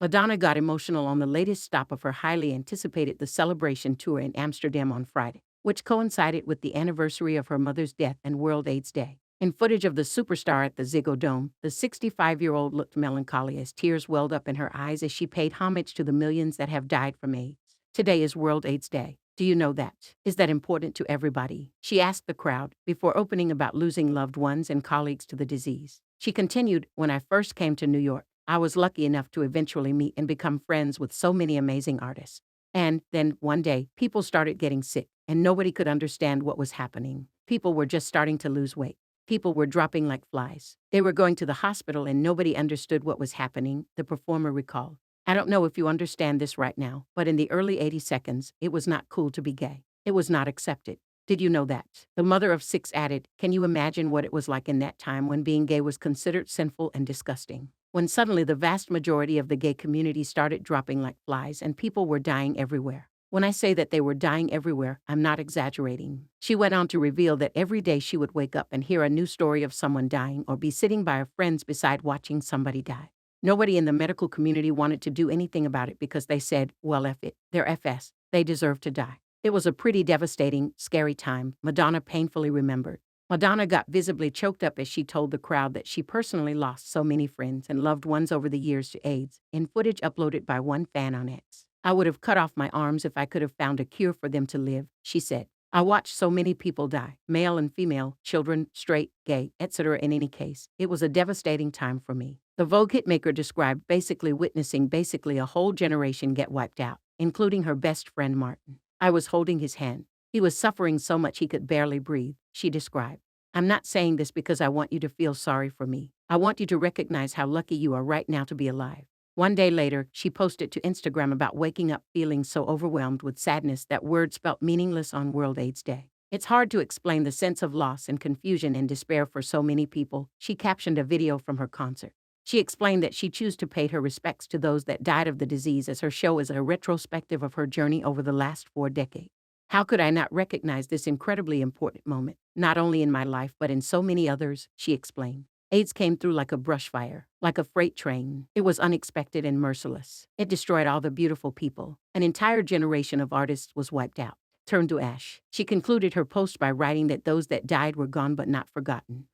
Madonna got emotional on the latest stop of her highly anticipated The Celebration tour in Amsterdam on Friday, which coincided with the anniversary of her mother's death and World AIDS Day. In footage of the superstar at the Ziggo Dome, the 65-year-old looked melancholy as tears welled up in her eyes as she paid homage to the millions that have died from AIDS. Today is World AIDS Day. Do you know that? Is that important to everybody? She asked the crowd, before opening about losing loved ones and colleagues to the disease. She continued, "When I first came to New York, I was lucky enough to eventually meet and become friends with so many amazing artists. And then, one day, people started getting sick, and nobody could understand what was happening. People were just starting to lose weight. People were dropping like flies. They were going to the hospital and nobody understood what was happening," the performer recalled. "I don't know if you understand this right now, but in the early 80s, it was not cool to be gay. It was not accepted. Did you know that?" The mother of six added, "Can you imagine what it was like in that time when being gay was considered sinful and disgusting? When suddenly the vast majority of the gay community started dropping like flies and people were dying everywhere. When I say that they were dying everywhere, I'm not exaggerating." She went on to reveal that every day she would wake up and hear a new story of someone dying or be sitting by her friend's beside watching somebody die. Nobody in the medical community wanted to do anything about it because they said, well, F it, they're FS, they deserve to die. "It was a pretty devastating, scary time," Madonna painfully remembered. Madonna got visibly choked up as she told the crowd that she personally lost so many friends and loved ones over the years to AIDS, in footage uploaded by one fan on X. "I would have cut off my arms if I could have found a cure for them to live," she said. "I watched so many people die, male and female, children, straight, gay, etc. In any case, it was a devastating time for me." The Vogue hitmaker described witnessing a whole generation get wiped out, including her best friend Martin. "I was holding his hand. He was suffering so much he could barely breathe," she described. "I'm not saying this because I want you to feel sorry for me. I want you to recognize how lucky you are right now to be alive." One day later, she posted to Instagram about waking up feeling so overwhelmed with sadness that words felt meaningless on World AIDS Day. "It's hard to explain the sense of loss and confusion and despair for so many people," she captioned a video from her concert. She explained that she chose to pay her respects to those that died of the disease as her show is a retrospective of her journey over the last 4 decades. "How could I not recognize this incredibly important moment, not only in my life but in so many others?" she explained. "AIDS came through like a brush fire, like a freight train. It was unexpected and merciless. It destroyed all the beautiful people. An entire generation of artists was wiped out, turned to ash." She concluded her post by writing that those that died were gone but not forgotten.